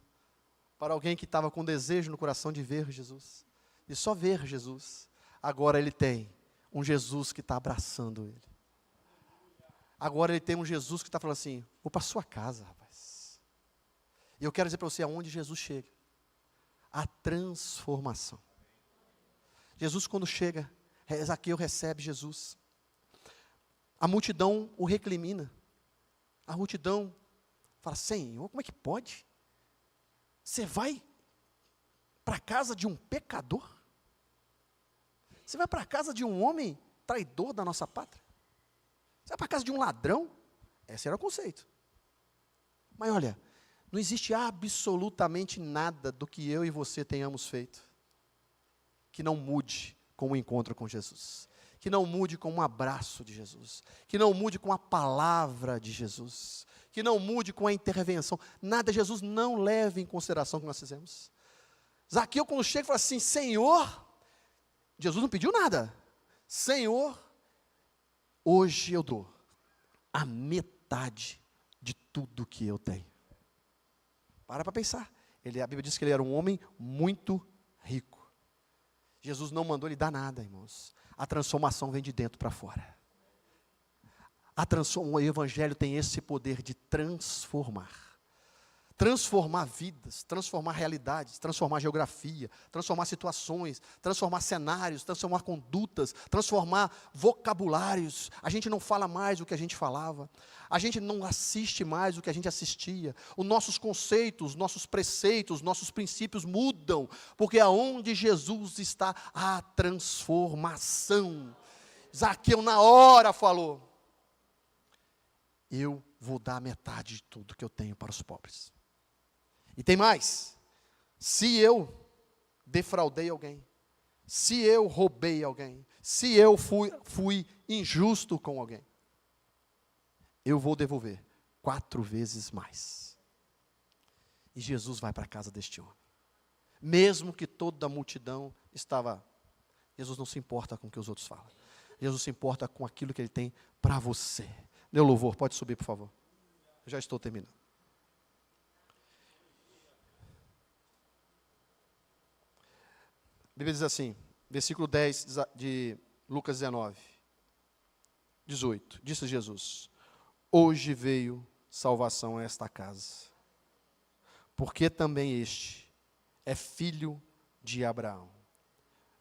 A: Para alguém que estava com desejo no coração de ver Jesus, de só ver Jesus, agora ele tem um Jesus que está abraçando ele. Agora ele tem um Jesus que está falando assim, vou para a sua casa, rapaz. E eu quero dizer para você aonde Jesus chega. A transformação. Jesus quando chega, Zaqueu recebe Jesus. A multidão o recrimina. A multidão fala, Senhor, como é que pode? Você vai para a casa de um pecador? Você vai para a casa de um homem traidor da nossa pátria? Você vai para a casa de um ladrão? Esse era o conceito. Mas olha, não existe absolutamente nada do que eu e você tenhamos feito que não mude com o encontro com Jesus. que não mude com um abraço de Jesus, que não mude com a palavra de Jesus, que não mude com a intervenção. Nada Jesus não leva em consideração o que nós fizemos. Zaqueu, quando chega, fala assim: Senhor, Jesus não pediu nada. Senhor, hoje eu dou a metade de tudo que eu tenho. Para pensar. A Bíblia diz que ele era um homem muito rico. Jesus não mandou ele dar nada, irmãos. A transformação vem de dentro para fora. O Evangelho tem esse poder de transformar. Transformar vidas, transformar realidades, transformar geografia, transformar situações, transformar cenários, transformar condutas, transformar vocabulários. A gente não fala mais o que a gente falava. A gente não assiste mais o que a gente assistia. Os nossos conceitos, nossos preceitos, nossos princípios mudam, porque aonde Jesus está, há transformação. Zaqueu na hora falou: eu vou dar metade de tudo que eu tenho para os pobres. E tem mais: se eu defraudei alguém, se eu roubei alguém, se eu fui injusto com alguém, eu vou devolver 4 vezes mais. E Jesus vai para a casa deste homem. Mesmo que toda a multidão estava, Jesus não se importa com o que os outros falam. Jesus se importa com aquilo que Ele tem para você. Dê o louvor, pode subir, por favor. Eu já estou terminando. A Bíblia diz assim, versículo 10 de Lucas 19, 18. Disse Jesus: hoje veio salvação a esta casa, porque também este é filho de Abraão.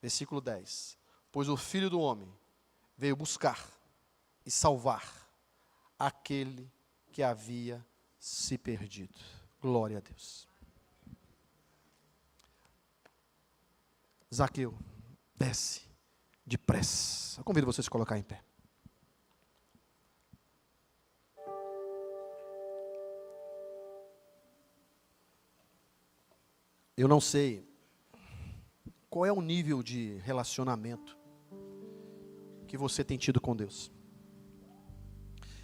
A: Versículo 10. Pois o Filho do Homem veio buscar e salvar aquele que havia se perdido. Glória a Deus. Zaqueu, desce depressa. Eu convido você a se colocar em pé. Eu não sei qual é o nível de relacionamento que você tem tido com Deus.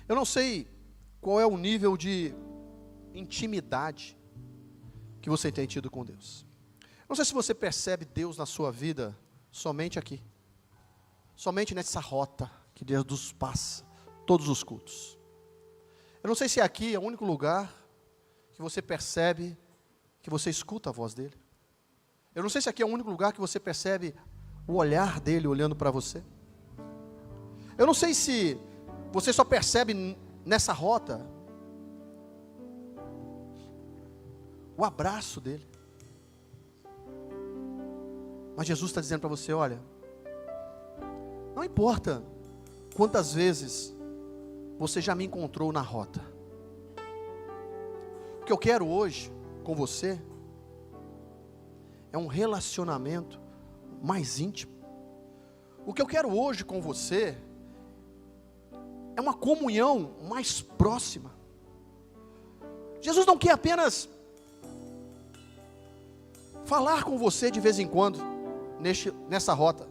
A: Eu não sei qual é o nível de intimidade que você tem tido com Deus. Não sei se você percebe Deus na sua vida somente aqui, somente nessa rota que Deus passa, todos os cultos. Eu não sei se aqui é o único lugar que você percebe, que você escuta a voz dEle. Eu não sei se aqui é o único lugar que você percebe o olhar dEle olhando para você. Eu não sei se você só percebe nessa rota o abraço dEle. Mas Jesus está dizendo para você: olha, não importa quantas vezes você já me encontrou na rota. O que eu quero hoje com você é um relacionamento mais íntimo. O que eu quero hoje com você é uma comunhão mais próxima. Jesus não quer apenas falar com você de vez em quando nessa rota.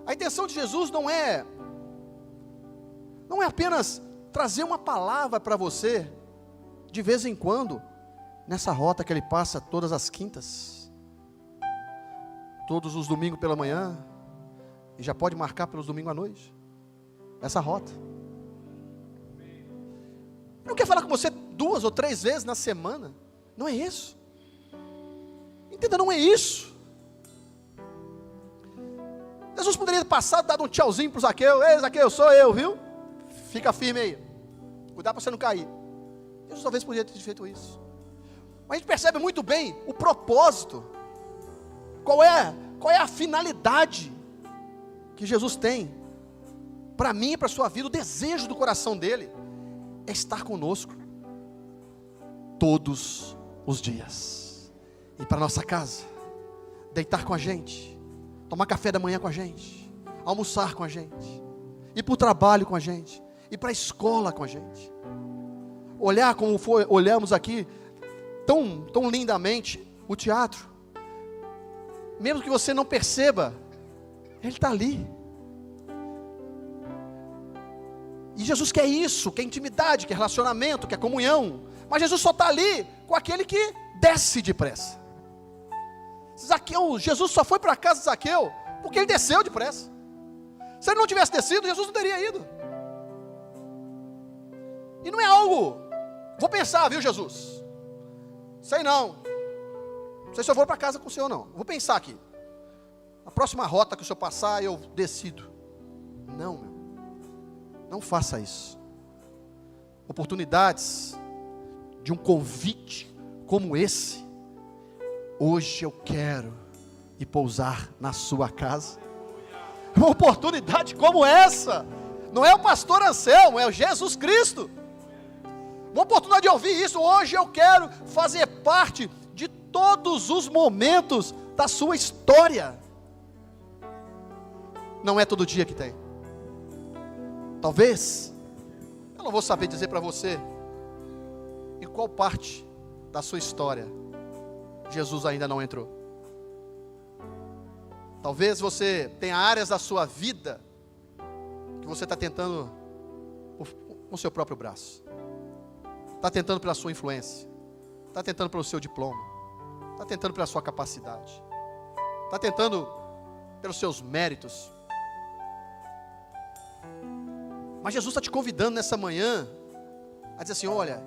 A: A intenção de Jesus não é apenas trazer uma palavra para você de vez em quando nessa rota que Ele passa todas as quintas, todos os domingos pela manhã, e já pode marcar pelos domingos à noite essa rota. Ele não quer falar com você 2 ou 3 vezes na semana. Não é isso. Entenda, não é isso. Jesus poderia ter passado, dado um tchauzinho para o Zaqueu: ei, Zaqueu, sou eu, viu? Fica firme aí, cuidado para você não cair. Jesus talvez poderia ter feito isso. Mas a gente percebe muito bem o propósito. Qual é a finalidade que Jesus tem para mim e para a sua vida? O desejo do coração dele é estar conosco todos os dias, ir para nossa casa, deitar com a gente, tomar café da manhã com a gente, almoçar com a gente, ir para o trabalho com a gente, ir para a escola com a gente, olhar como olhamos aqui tão lindamente o teatro. Mesmo que você não perceba, Ele está ali. E Jesus quer isso, quer intimidade, quer relacionamento, quer comunhão. Mas Jesus só está ali com aquele que desce depressa. Jesus só foi para a casa de Zaqueu porque ele desceu depressa. Se ele não tivesse descido, Jesus não teria ido. E não é algo, vou pensar, viu, Jesus? Sei não sei se eu vou para casa com o Senhor não. Vou pensar aqui. A próxima rota que o Senhor passar, eu decido. Não, meu. Não faça isso. Oportunidades de um convite como esse. Hoje eu quero ir pousar na sua casa. Uma oportunidade como essa. Não é o pastor Anselmo, é o Jesus Cristo. Uma oportunidade de ouvir isso. Hoje eu quero fazer parte de todos os momentos da sua história. Não é todo dia que tem. Talvez, eu não vou saber dizer para você em qual parte da sua história Jesus ainda não entrou. Talvez você tenha áreas da sua vida que você está tentando com o seu próprio braço. Está tentando pela sua influência. Está tentando pelo seu diploma. Está tentando pela sua capacidade. Está tentando pelos seus méritos. Mas Jesus está te convidando nessa manhã a dizer assim: olha,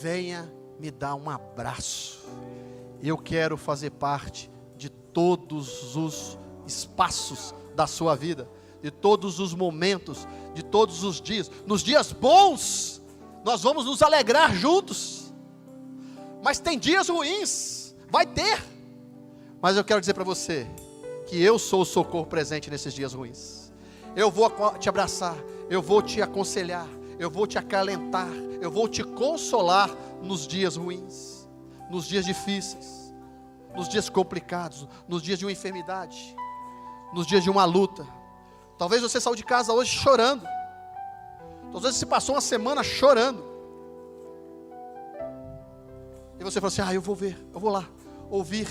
A: venha me dar um abraço. Eu quero fazer parte de todos os espaços da sua vida, de todos os momentos, de todos os dias. Nos dias bons, nós vamos nos alegrar juntos. Mas tem dias ruins, vai ter. Mas eu quero dizer para você que eu sou o socorro presente nesses dias ruins. Eu vou te abraçar, eu vou te aconselhar, eu vou te acalentar, eu vou te consolar nos dias ruins, nos dias difíceis, nos dias complicados, nos dias de uma enfermidade, nos dias de uma luta. Talvez você saiu de casa hoje chorando. Talvez você passou uma semana chorando. E você falou assim: eu vou ver, eu vou lá, ouvir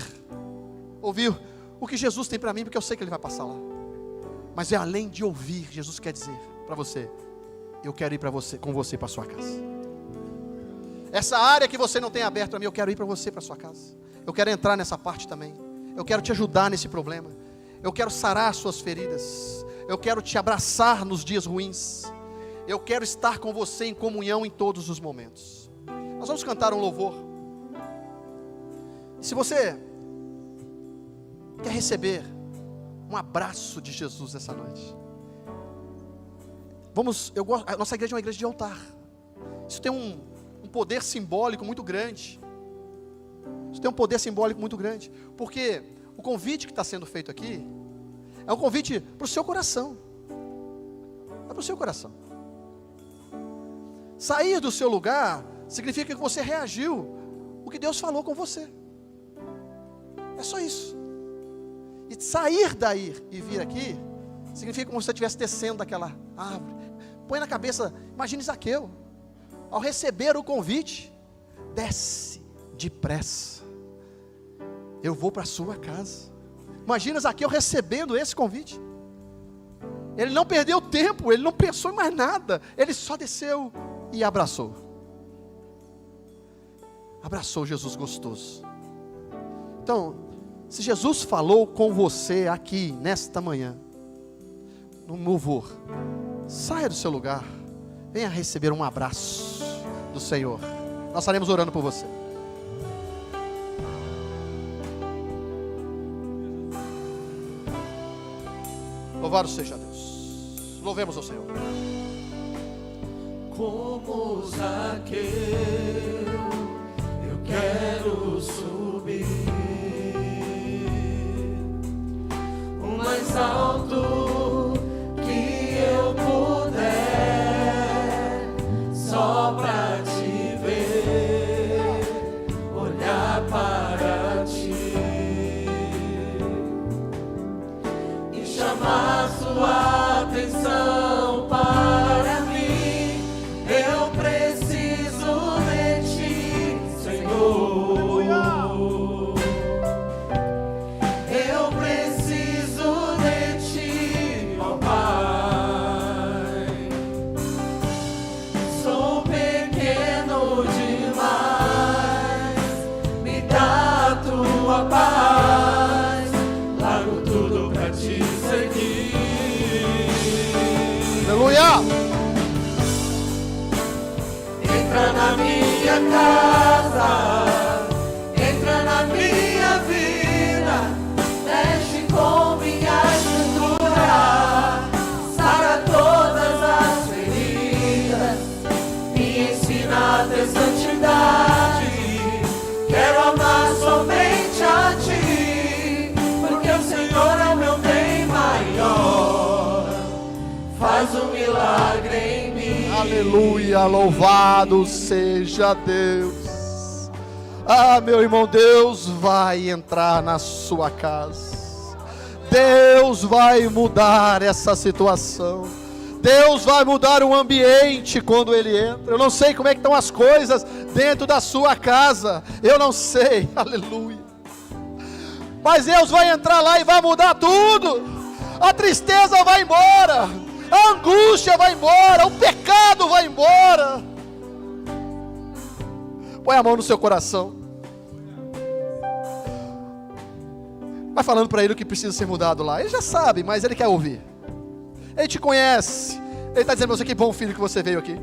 A: o que Jesus tem para mim, porque eu sei que Ele vai passar lá. Mas é além de ouvir, Jesus quer dizer para você: eu quero ir com você para a sua casa. Essa área que você não tem aberto para mim, eu quero ir para você para a sua casa. Eu quero entrar nessa parte também. Eu quero te ajudar nesse problema. Eu quero sarar as suas feridas. Eu quero te abraçar nos dias ruins. Eu quero estar com você em comunhão em todos os momentos. Nós vamos cantar um louvor. E se você quer receber um abraço de Jesus nessa noite, a nossa igreja é uma igreja de altar. Isso tem um poder simbólico muito grande. Isso tem um poder simbólico muito grande. Porque o convite que está sendo feito aqui é um convite para o seu coração. É para o seu coração. Sair do seu lugar significa que você reagiu o que Deus falou com você. É só isso. E sair daí e vir aqui significa como se você estivesse descendo daquela árvore. Põe na cabeça, imagine Zaqueu, ao receber o convite, desce depressa. Eu vou para a sua casa. Imagina Zaqueu recebendo esse convite. Ele não perdeu tempo, ele não pensou em mais nada, ele só desceu e abraçou. Abraçou Jesus gostoso. Então, se Jesus falou com você aqui, nesta manhã, no louvor, saia do seu lugar, venha receber um abraço do Senhor. Nós estaremos orando por você. Louvado seja Deus. Louvemos ao Senhor.
B: Como Zaqueu, eu quero subir o mais alto que eu puder, só pra te ver, olhar para ti e chamar sua atenção para mim. Eu preciso de ti, Senhor. Eu preciso de ti, ó Pai. minha casa, entra na minha vida, mexe com minha estrutura, sara todas as feridas, me ensina a ter santidade. Quero amar somente a ti, porque o Senhor é o meu bem maior. Faz um milagre em mim.
A: Aleluia, louvado seja Deus. Ah, meu irmão, Deus vai entrar na sua casa. Deus vai mudar essa situação. Deus vai mudar o ambiente quando Ele entra. Eu não sei como é que estão as coisas dentro da sua casa. Eu não sei, aleluia. Mas Deus vai entrar lá e vai mudar tudo. A tristeza vai embora, a angústia vai embora, o pecado vai embora. Põe a mão no seu coração. Vai falando para Ele o que precisa ser mudado lá. Ele já sabe, mas Ele quer ouvir. Ele te conhece. Ele está dizendo para você: que bom filho que você veio aqui.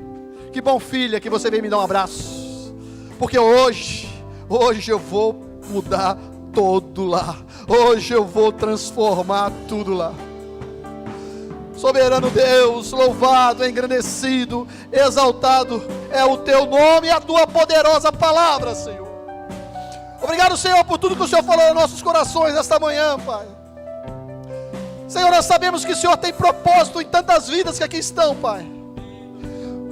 A: Que bom filha que você veio me dar um abraço. Porque hoje eu vou mudar todo lá. Hoje eu vou transformar tudo lá. Soberano Deus, louvado, engrandecido, exaltado é o teu nome e a tua poderosa palavra, Senhor. Obrigado, Senhor, por tudo que o Senhor falou nos nossos corações esta manhã, Pai. Senhor, nós sabemos que o Senhor tem propósito em tantas vidas que aqui estão, Pai.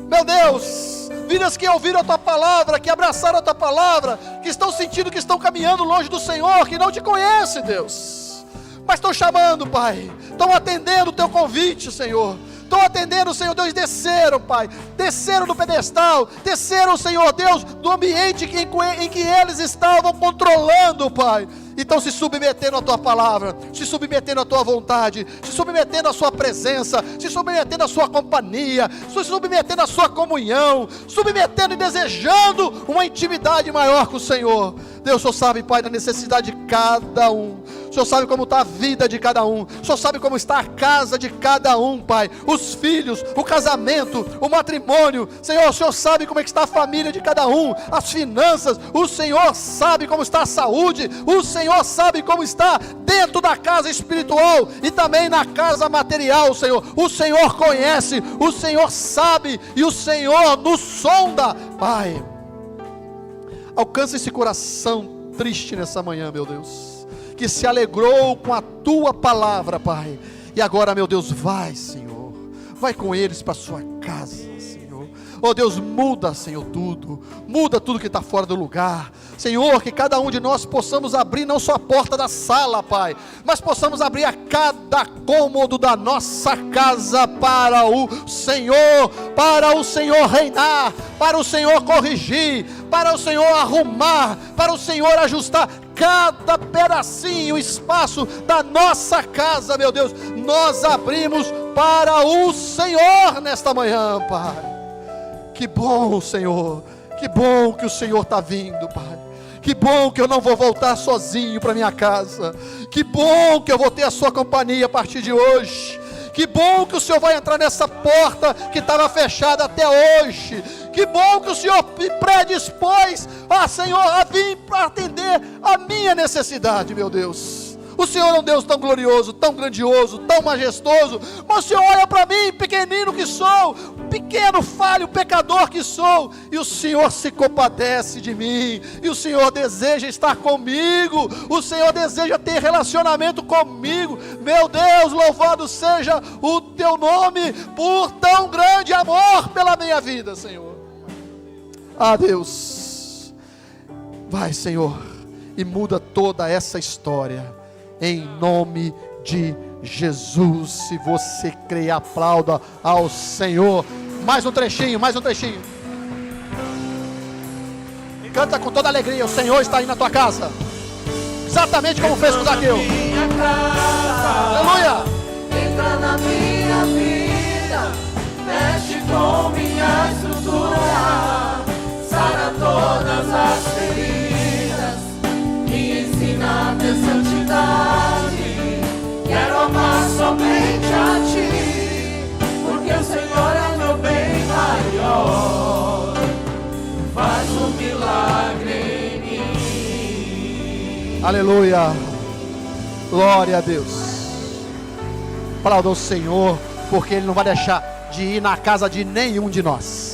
A: Meu Deus, vidas que ouviram a Tua palavra, que abraçaram a Tua palavra, que estão sentindo que estão caminhando longe do Senhor, que não Te conhecem, Deus. Mas estão chamando, Pai. Estão atendendo o Teu convite, Senhor. Estão atendendo, Senhor Deus, desceram, Pai. Desceram do pedestal. Desceram, Senhor Deus, do ambiente em que eles estavam controlando, Pai. E estão se submetendo à Tua palavra, se submetendo à Tua vontade, se submetendo à Sua presença, se submetendo à Sua companhia, se submetendo à Sua comunhão, submetendo e desejando uma intimidade maior com o Senhor. Deus, o Senhor sabe, Pai, da necessidade de cada um. O Senhor sabe como está a vida de cada um. O Senhor sabe como está a casa de cada um, Pai. Os filhos, o casamento, o matrimônio. Senhor, o Senhor sabe como é que está a família de cada um. As finanças. O Senhor sabe como está a saúde. O Senhor sabe como está dentro da casa espiritual e também na casa material, Senhor. O Senhor conhece, o Senhor sabe e o Senhor nos sonda, Pai. Alcança esse coração triste nessa manhã, meu Deus, que se alegrou com a Tua palavra, Pai. E agora, meu Deus, vai, Senhor, vai com eles para a sua casa, Senhor. Oh Deus, muda, Senhor, tudo. Muda tudo que está fora do lugar. Senhor, que cada um de nós possamos abrir não só a porta da sala, Pai, mas possamos abrir a cada cômodo da nossa casa para o Senhor reinar, para o Senhor corrigir, para o Senhor arrumar, para o Senhor ajustar cada pedacinho, espaço da nossa casa, meu Deus. Nós abrimos para o Senhor nesta manhã, Pai. Que bom, Senhor, que bom que o Senhor está vindo, Pai. Que bom que eu não vou voltar sozinho para minha casa. Que bom que eu vou ter a sua companhia a partir de hoje. Que bom que o Senhor vai entrar nessa porta que estava fechada até hoje. Que bom que o Senhor me predispôs, Senhor, a vir para atender a minha necessidade, meu Deus. O Senhor é um Deus tão glorioso, tão grandioso, tão majestoso. Mas o Senhor olha para mim, pequenino que sou, pequeno, falho, pecador que sou, e o Senhor se compadece de mim, e o Senhor deseja estar comigo, o Senhor deseja ter relacionamento comigo. Meu Deus, louvado seja o Teu nome, por tão grande amor pela minha vida, Senhor. Ah, Deus, vai, Senhor, e muda toda essa história, em nome de Jesus. Se você crê, aplauda ao Senhor. Mais um trechinho, mais um trechinho. Canta com toda alegria, o Senhor está aí na tua casa, exatamente como fez com Zaqueu. Aleluia.
B: Entra na minha vida, mexe com minha estrutura, sara todas as feridas, me ensina a ter santidade. Quero amar somente a Ti, porque o Senhor é meu bem maior. Faz um
A: Aleluia. Glória a Deus. Aplauda o Senhor, porque Ele não vai deixar de ir na casa de nenhum de nós.